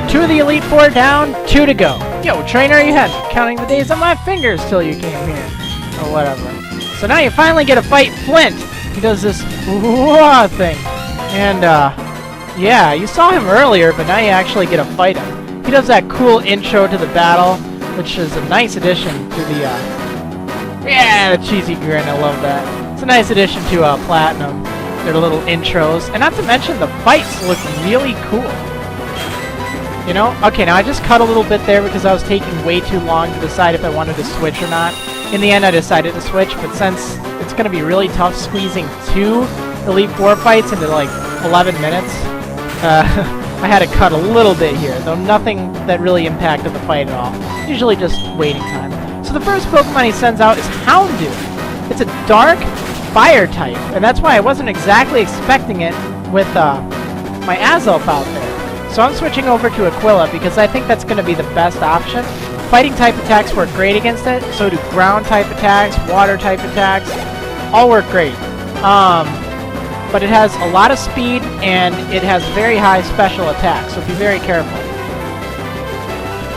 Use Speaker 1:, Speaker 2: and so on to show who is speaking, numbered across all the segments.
Speaker 1: Two of the Elite Four down, 2 to go. Yo, trainer, you had counting the days on my fingers till you came here. Or whatever. So now you finally get to fight Flint. He does this thing. And, yeah, you saw him earlier, but now you actually get to fight him. He does that cool intro to the battle, which is a nice addition to the, yeah, the cheesy grin, I love that. It's a nice addition to, Platinum, their little intros. And not to mention, the fights look really cool. You know? Okay, now I just cut a little bit there because I was taking way too long to decide if I wanted to switch or not. In the end, I decided to switch, but since it's going to be really tough squeezing 2 Elite Four fights into, like, 11 minutes, I had to cut a little bit here, though nothing that really impacted the fight at all. Usually just waiting time. So the first Pokemon he sends out is Houndoom. It's a dark fire type, and that's why I wasn't exactly expecting it with my Azelf out there. So I'm switching over to Aquila because I think that's going to be the best option. Fighting type attacks work great against it, so do ground type attacks, water type attacks, all work great. But it has a lot of speed and it has very high special attacks, so be very careful.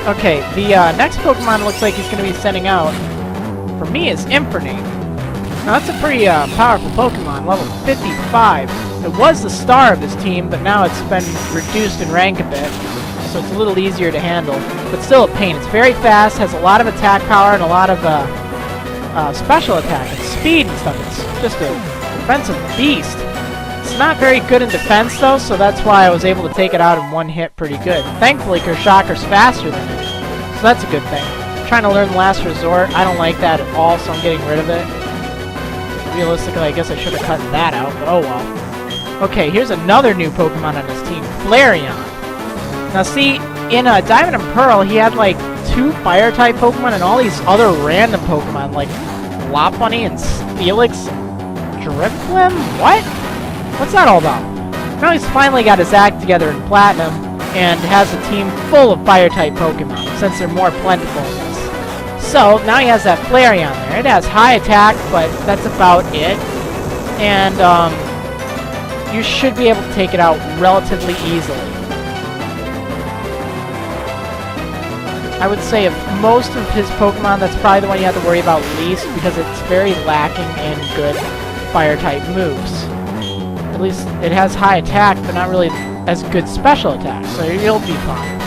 Speaker 1: Okay, the next Pokemon looks like he's going to be sending out, for me, is Infernape. Now that's a pretty powerful Pokemon, level 55. It was the star of his team, but now it's been reduced in rank a bit, so it's a little easier to handle, but still a pain. It's very fast, has a lot of attack power and a lot of special attack and speed and stuff. It's just a defensive beast. It's not very good in defense though, so that's why I was able to take it out in one hit pretty good. Thankfully, Kershaka's faster than it, so that's a good thing. I'm trying to learn Last Resort. I don't like that at all, so I'm getting rid of it. Realistically, I guess I should have cut that out, but oh well. Okay, here's another new Pokemon on his team, Flareon. Now see, in Diamond and Pearl, he had like 2 Fire-type Pokemon and all these other random Pokemon, like Lopunny and Steelix and Drifblim? What? What's that all about? Now he's finally got his act together in Platinum and has a team full of Fire-type Pokemon, since they're more plentiful in this. So, now he has that Flareon there. It has high attack, but that's about it. And, you should be able to take it out relatively easily. I would say of most of his Pokemon, that's probably the one you have to worry about least, because it's very lacking in good Fire-type moves. At least it has high attack, but not really as good special attack, so you'll be fine.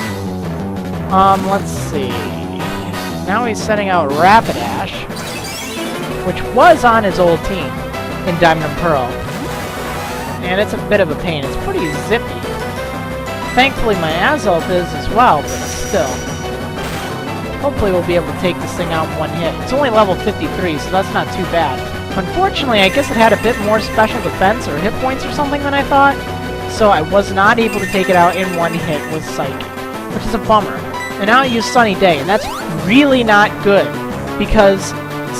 Speaker 1: Let's see. Now he's sending out Rapidash, which was on his old team in Diamond and Pearl. And it's a bit of a pain. It's pretty zippy. Thankfully, my Azelf is as well, but still. Hopefully, we'll be able to take this thing out in one hit. It's only level 53, so that's not too bad. Unfortunately, I guess it had a bit more special defense or hit points or something than I thought, so I was not able to take it out in one hit with Psychic, which is a bummer. And now I use Sunny Day, and that's really not good, because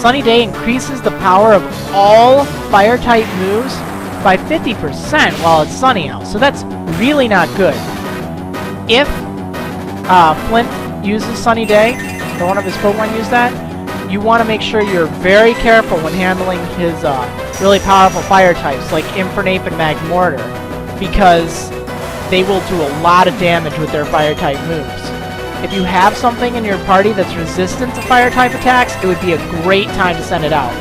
Speaker 1: Sunny Day increases the power of all Fire-type moves by 50% while it's sunny out, so that's really not good. If Flint uses Sunny Day, or one of his Pokemon use that, you want to make sure you're very careful when handling his really powerful fire types like Infernape and Magmortar, because they will do a lot of damage with their fire type moves. If you have something in your party that's resistant to fire type attacks, it would be a great time to send it out.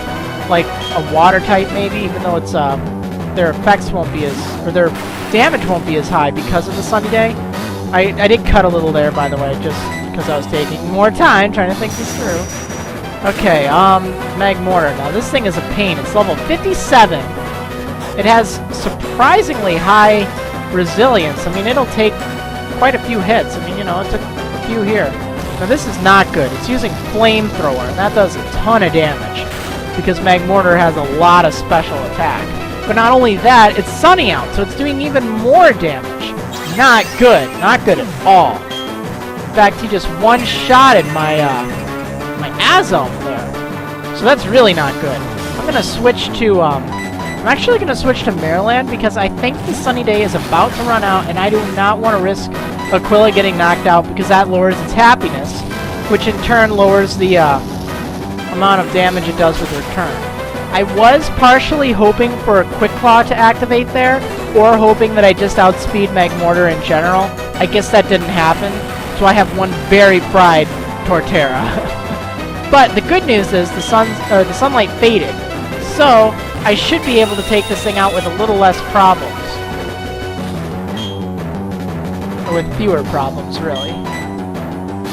Speaker 1: Like a water type maybe, even though it's their effects won't be as, or their damage won't be as high because of the Sunny Day. I did cut a little there, by the way, just because I was taking more time trying to think this through. Okay, Magmortar. Now, this thing is a pain. It's level 57. It has surprisingly high resilience. I mean, it'll take quite a few hits. I mean, you know, it took a few here. Now, this is not good. It's using Flamethrower, and that does a ton of damage, because Magmortar has a lot of special attack. But not only that, it's sunny out, so it's doing even more damage. Not good. Not good at all. In fact, he just one-shotted my Azelf there. So that's really not good. I'm gonna switch to, I'm actually gonna switch to Marriland, because I think the Sunny Day is about to run out, and I do not want to risk Aquila getting knocked out, because that lowers its happiness, which in turn lowers the amount of damage it does with her turn. I was partially hoping for a Quick Claw to activate there, or hoping that I just outspeed Magmortar in general. I guess that didn't happen, so I have one very fried Torterra. But the good news is the sunlight faded, so I should be able to take this thing out with a little less problems. Or with fewer problems, really.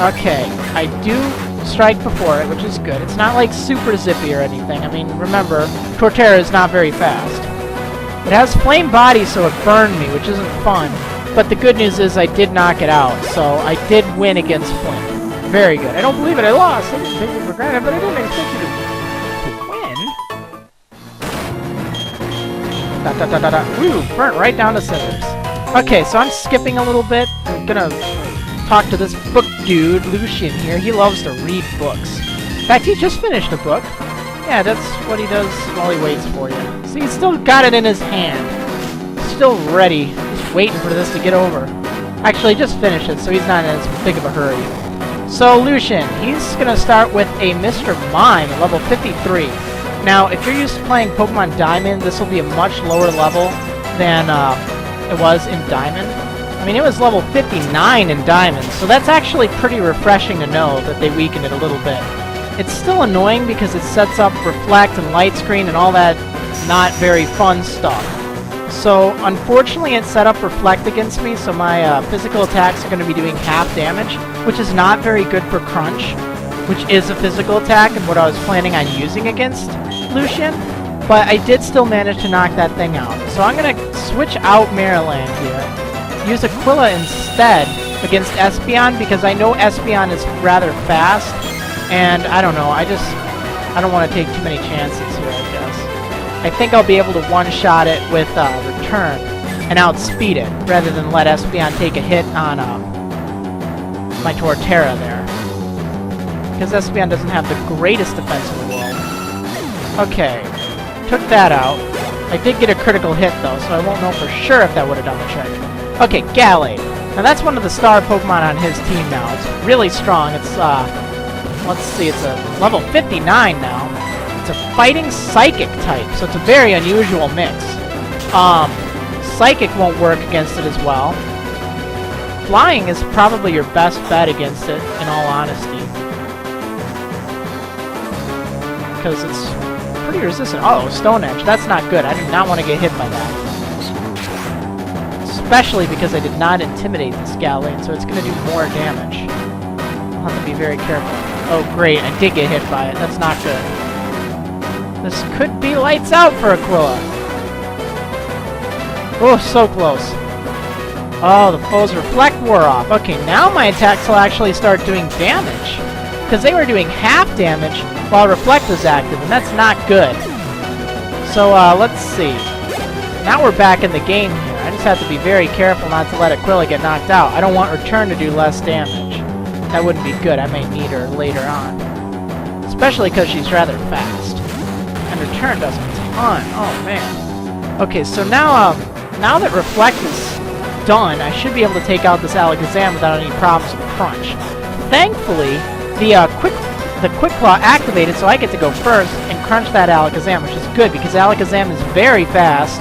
Speaker 1: Okay, I do strike before it, which is good. It's not like super zippy or anything. I mean, remember, Torterra is not very fast. It has flame body, so it burned me, which isn't fun. But the good news is I did knock it out, so I did win against Flint. Very good. I don't believe it, I lost. I didn't take it for granted, but I didn't expect you to win. Ooh, burnt right down to cinders. Okay, so I'm skipping a little bit. I'm gonna talk to this book dude, Lucian here. He loves to read books. In fact, he just finished a book. Yeah, that's what he does while he waits for you. See, he's still got it in his hand. Still ready. Just waiting for this to get over. Actually, he just finished it, so he's not in as big of a hurry. So, Lucian, he's gonna start with a Mr. Mime, level 53. Now, if you're used to playing Pokemon Diamond, this will be a much lower level than it was in Diamond. I mean, it was level 59 in Diamond, so that's actually pretty refreshing to know that they weakened it a little bit. It's still annoying because it sets up Reflect and Light Screen and all that not very fun stuff. So, unfortunately, it set up Reflect against me, so my physical attacks are going to be doing half damage, which is not very good for Crunch, which is a physical attack and what I was planning on using against Lucian, but I did still manage to knock that thing out. So I'm going to switch out Marriland here, use Aquila instead against Espeon, because I know Espeon is rather fast, and I don't know, I don't want to take too many chances here, I guess. I think I'll be able to one-shot it with Return and outspeed it, rather than let Espeon take a hit on my Torterra there. Because Espeon doesn't have the greatest defense in the world. Okay, took that out. I did get a critical hit though, so I won't know for sure if that would have done the trick. Okay, Gallade. Now that's one of the star Pokemon on his team now. It's really strong. It's, let's see, it's a level 59 now. It's a fighting psychic type, so it's a very unusual mix. Psychic won't work against it as well. Flying is probably your best bet against it, in all honesty. Because it's pretty resistant. Oh, Stone Edge. That's not good. I do not want to get hit by that. Especially because I did not intimidate this Gallade, so it's going to do more damage. I'll have to be very careful. Oh, great. I did get hit by it. That's not good. This could be lights out for Aquila. Oh, so close. Oh, the foe's Reflect wore off. Okay, now my attacks will actually start doing damage. Because they were doing half damage while Reflect was active, and that's not good. So, let's see. Now we're back in the game here. I just have to be very careful not to let Aquila get knocked out. I don't want Return to do less damage. That wouldn't be good. I may need her later on. Especially because she's rather fast. And Return does a ton. Oh, man. Okay, so now, now that Reflect is done, I should be able to take out this Alakazam without any problems with Crunch. Thankfully, the Quick Claw activated, so I get to go first and crunch that Alakazam, which is good because Alakazam is very fast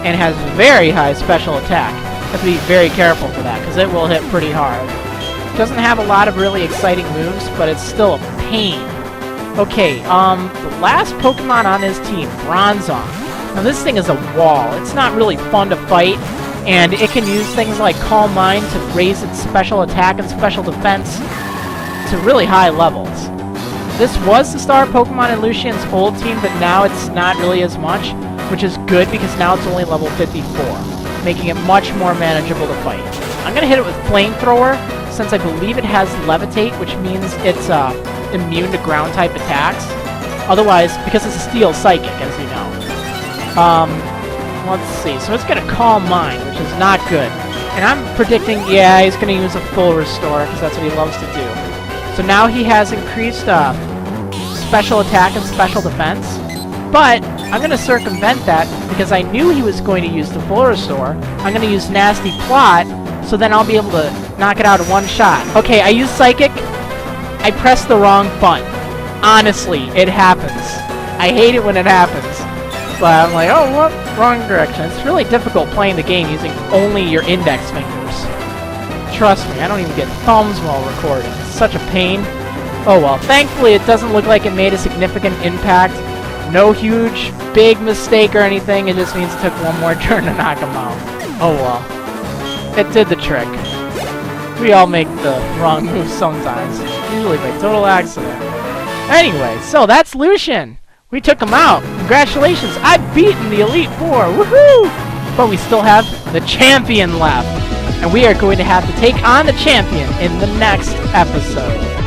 Speaker 1: and has very high special attack. Have to be very careful for that because it will hit pretty hard. It doesn't have a lot of really exciting moves, but it's still a pain. Okay, the last Pokemon on his team, Bronzong. Now this thing is a wall. It's not really fun to fight, and it can use things like Calm Mind to raise its special attack and special defense to really high levels. This was the star Pokemon in Lucian's old team, but now it's not really as much, which is good because now it's only level 54, making it much more manageable to fight. I'm going to hit it with Flamethrower, since I believe it has Levitate, which means it's immune to ground-type attacks. Otherwise, because it's a Steel Psychic, as you know. Let's see, so it's going to Calm Mind, which is not good. And I'm predicting, yeah, he's going to use a full Restore, because that's what he loves to do. So now he has increased special attack and special defense, but I'm going to circumvent that because I knew he was going to use the full Restore. I'm going to use Nasty Plot, so then I'll be able to knock it out in one shot. Okay, I used Psychic. I pressed the wrong button. Honestly, it happens. I hate it when it happens. But I'm like, oh, what? Wrong direction. It's really difficult playing the game using only your index fingers. Trust me, I don't even get thumbs while recording. It's such a pain. Oh well, thankfully it doesn't look like it made a significant impact. No huge, big mistake or anything. It just means it took one more turn to knock him out. Oh well. It did the trick. We all make the wrong move sometimes. Usually by total accident. Anyway, so that's Lucian. We took him out. Congratulations, I've beaten the Elite Four. Woohoo! But we still have the champion left. And we are going to have to take on the champion in the next episode.